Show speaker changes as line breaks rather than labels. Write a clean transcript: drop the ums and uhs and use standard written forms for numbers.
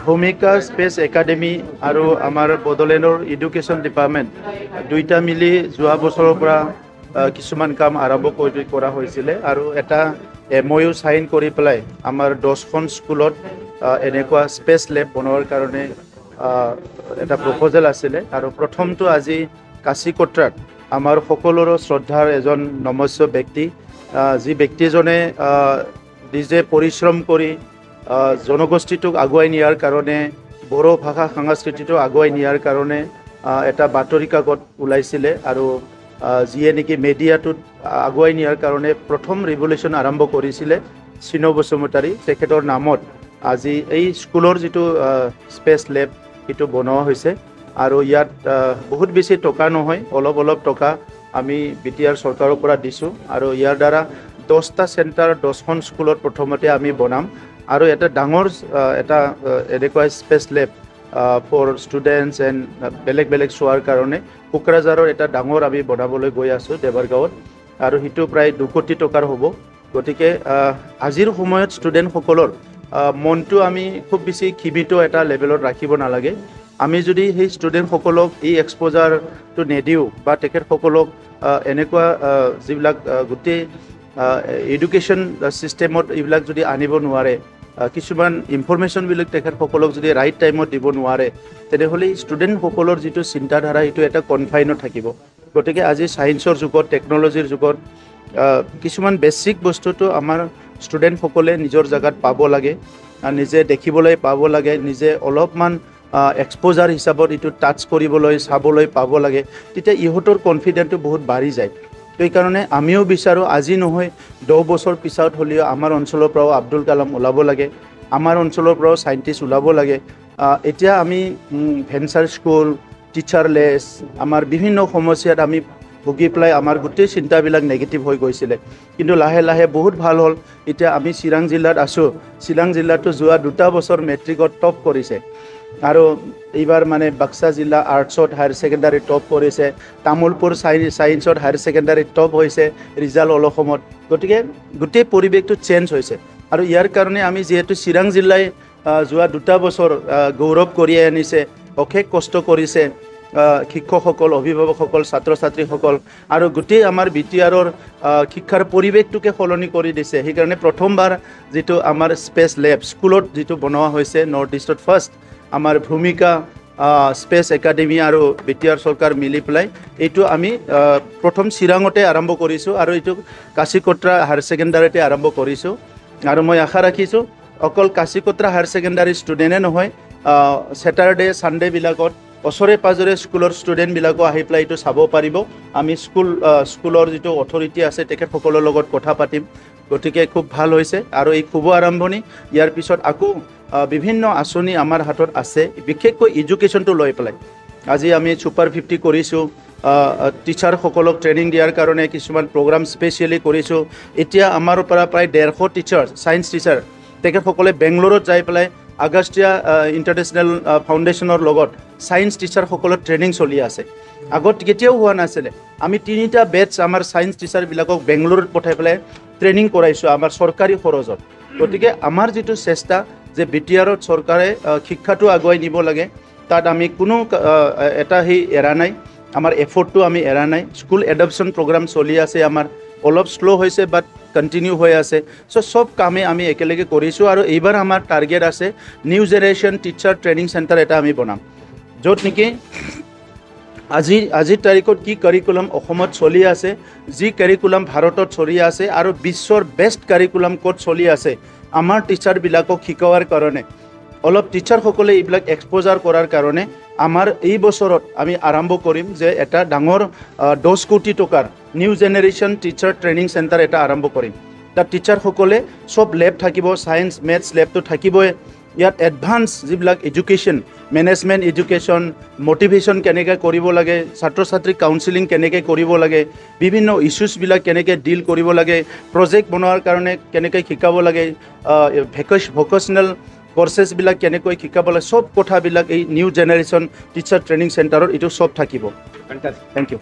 ভূমিকা space academy আৰু আমাৰ বড়োলেণ্ডৰ এডুকেশ্যন ডিপাৰ্টমেণ্ট দুইটা মিলি যোৱা বছৰৰ পৰা কিছুমান কাম আৰম্ভ কৰা হৈছিলে আৰু এটা MOU সাইন কৰি পেলাই আমাৰ 10খন স্কুলত এনেকুৱা স্পেচ লেব বনোৱাৰ কাৰণে এটা প্ৰপ'জেল আছিলে আৰু প্ৰথমটো আজি কাশীকোট্ৰাত আমাৰ সকলোৰে শ্ৰদ্ধাৰ এজন নমস্য ব্যক্তি যি ব্যক্তিজনে নিজে পৰিশ্ৰম কৰি জনগোষ্ঠীটোক আগুৱাই নিয়াৰ কাৰণে বড়ো ভাষা সংস্কৃতিটো আগুৱাই নিয়াৰ কাৰণে এটা বাতৰি কাকত ওলাইছিলে আৰু যিয়ে নেকি মিডিয়াটোত আগুৱাই নিয়াৰ কাৰণে প্ৰথম ৰিভলিউশ্যন আৰম্ভ কৰিছিলে চিনো বসুমতাৰী তেখেতৰ নামত আজি এই স্কুলৰ যিটো স্পেচ লেব সেইটো বনোৱা হৈছে আৰু ইয়াত বহুত বেছি টকা নহয় অলপ টকা আমি BTR চৰকাৰৰ পৰা দিছোঁ আৰু ইয়াৰ দ্বাৰা 10টা চেণ্টাৰ 10খন স্কুলত প্ৰথমতে আমি বনাম আৰু এটা ডাঙৰ এটা এনেকুৱা space lab for students and বেলেগ চোৱাৰ কাৰণে কোকৰাঝাৰৰ এটা ডাঙৰ আমি বনাবলৈ গৈ আছোঁ দেৱৰগাঁৱত আৰু সেইটো প্ৰায় 2 কোটি টকাৰ হ'ব গতিকে আজিৰ সময়ত ষ্টুডেণ্টসকলৰ মনটো আমি খুব বেছি সীমিত এটা লেভেলত ৰাখিব নালাগে আমি যদি সেই ষ্টুডেণ্টসকলক এই এক্সপ'জাৰটো নিদিওঁ বা তেখেতসকলক এনেকুৱা যিবিলাক গোটেই এডুকেশ্যন চিষ্টেমত এইবিলাক যদি আনিব নোৱাৰে কিছুমান ইনফৰমেশ্যনবিলাক তেখেতসকলক যদি ৰাইট টাইমত দিব নোৱাৰে তেনেহ'লে ষ্টুডেণ্টসকলৰ যিটো চিন্তাধাৰা সেইটো এটা কনফাইনত থাকিব গতিকে আজি ছায়েন্সৰ যুগত টেকন'লজিৰ যুগত কিছুমান বেছিক বস্তুটো আমাৰ ষ্টুডেণ্টসকলে নিজৰ জেগাত পাব লাগে নিজে দেখিবলৈ পাব লাগে নিজে অলপমান এক্সপ'জাৰ হিচাপত এইটো টাচ কৰিবলৈ চাবলৈ পাব লাগে তেতিয়া ইহঁতৰ কনফিডেন্সটো বহুত বাঢ়ি যায় সেইকাৰণে আমিও বিচাৰোঁ আজি নহয় 10 বছৰ পিছত হ'লেও আমাৰ অঞ্চলৰ পৰাও আব্দুল কালাম ওলাব লাগে আমাৰ অঞ্চলৰ পৰাও সাইন্টিষ্ট ওলাব লাগে এতিয়া আমি ভেঞ্চাৰ স্কুল টিচাৰলেছ আমাৰ বিভিন্ন সমস্যাত আমি ভুগি পেলাই আমাৰ গোটেই চিন্তাবিলাক নেগেটিভ হৈ গৈছিলে কিন্তু লাহে বহুত ভাল হ'ল এতিয়া আমি চিৰাং জিলাত আছোঁ চিৰাং জিলাটো যোৱা 2টা বছৰ মেট্ৰিকত টপ কৰিছে আৰু এইবাৰ মানে বাক্সা জিলা আৰ্টছত হায়াৰ ছেকেণ্ডাৰী টপ কৰিছে তামুলপুৰ ছায়েন্সত হায়াৰ ছেকেণ্ডাৰী টপ হৈছে ৰিজাল্ট অসমত গতিকে গোটেই পৰিৱেশটো চেঞ্জ হৈছে আৰু ইয়াৰ কাৰণে আমি যিহেতু চিৰাং জিলাই যোৱা 2টা বছৰ গৌৰৱ কঢ়িয়াই আনিছে অশেষ কষ্ট কৰিছে শিক্ষকসকল অভিভাৱকসকল ছাত্ৰ ছাত্ৰীসকল আৰু গোটেই আমাৰ BTRৰ শিক্ষাৰ পৰিৱেশটোকে সলনি কৰি দিছে সেইকাৰণে প্ৰথমবাৰ যিটো আমাৰ স্পেচ লেব স্কুলত যিটো বনোৱা হৈছে নৰ্থ ইষ্টত ফাৰ্ষ্ট আমাৰ ভূমিকা স্পেচ একাডেমি আৰু BTR চৰকাৰ মিলি পেলাই এইটো আমি প্ৰথম চিৰাঙতে আৰম্ভ কৰিছোঁ আৰু এইটো কাশীকোট্ৰা হায়াৰ ছেকেণ্ডাৰীতে আৰম্ভ কৰিছোঁ আৰু মই আশা ৰাখিছোঁ অকল কাশীকোট্ৰা হায়াৰ ছেকেণ্ডাৰী ষ্টুডেণ্টে নহয় ছেটাৰডে ছানডেবিলাকত ওচৰে পাজৰে স্কুলৰ ষ্টুডেণ্টবিলাকো আহি পেলাই এইটো চাব পাৰিব আমি স্কুলৰ যিটো অথৰিটি আছে তেখেতসকলৰ লগত কথা পাতিম গতিকে খুব ভাল হৈছে আৰু এই শুভ আৰম্ভণি ইয়াৰ পিছত আকৌ বিভিন্ন আঁচনি আমাৰ হাতত আছে বিশেষকৈ এডুকেশ্যনটো লৈ পেলাই আজি আমি ছুপাৰ 50 কৰিছোঁ টিচাৰসকলক ট্ৰেইনিং দিয়াৰ কাৰণে কিছুমান প্ৰগ্ৰাম স্পেচিয়েলি কৰিছোঁ এতিয়া আমাৰ পৰা প্ৰায় 150 টিচাৰ ছায়েন্স টিচাৰ তেখেতসকলে বেংগলোৰত যাই পেলাই আগষ্টিয়া ইণ্টাৰনেশ্যনেল ফাউণ্ডেশ্যনৰ লগত ছায়েন্স টিচাৰসকলৰ ট্ৰেইনিং চলি আছে আগত কেতিয়াও হোৱা নাছিলে আমি 3টা বেটছ আমাৰ ছায়েন্স টিচাৰবিলাকক বেংগলোৰত পঠাই পেলাই ট্ৰেইনিং কৰাইছোঁ আমাৰ চৰকাৰী খৰচত গতিকে আমাৰ যিটো চেষ্টা যে BTRত চৰকাৰে শিক্ষাটো আগুৱাই নিব লাগে তাত আমি কোনো এটা এৰা নাই আমাৰ এফৰ্টটো আমি এৰা নাই স্কুল এডপশ্যন প্ৰগ্ৰাম চলি আছে আমাৰ অলপ শ্ল' হৈছে বাট কণ্টিনিউ হৈ আছে সব কামে আমি একেলগে কৰিছোঁ আৰু এইবাৰ আমাৰ টাৰ্গেট আছে new generation teacher training centre এটা আমি বনাম য'ত নেকি আজিৰ তাৰিখত কি কাৰিকুলাম অসমত চলি আছে যি কাৰিকুলাম ভাৰতত চলি আছে আৰু বিশ্বৰ বেষ্ট কাৰিকুলাম ক'ত চলি আছে আমাৰ টিচাৰবিলাকক শিকোৱাৰ কাৰণে অলপ টিচাৰসকলে এইবিলাক এক্সপ'জাৰ কৰাৰ কাৰণে আমাৰ এই বছৰত আমি আৰম্ভ কৰিম যে এটা ডাঙৰ 10 কোটি টকাৰ new generation teacher training centre এটা আৰম্ভ কৰিম তাত টিচাৰসকলে সব লেব থাকিব ছায়েন্স মেথছ লেবটো থাকিবই ইয়াত এডভান্স যিবিলাক এডুকেশ্যন মেনেজমেণ্ট এডুকেশ্যন মটিভেশ্যন কেনেকৈ কৰিব লাগে ছাত্ৰ ছাত্ৰীক কাউন্সেলিং কেনেকৈ কৰিব লাগে বিভিন্ন ইছ্যুজবিলাক কেনেকৈ ডিল কৰিব লাগে প্ৰজেক্ট বনোৱাৰ কাৰণে কেনেকৈ শিকাব লাগে ভকেশ্যনেল কোৰ্চেছবিলাক কেনেকৈ শিকাব লাগে সব কথাবিলাক এই নিউ জেনেৰেশ্যন টিচাৰ ট্ৰেইনিং চেণ্টাৰত এইটো সব থাকিব থেংক ইউ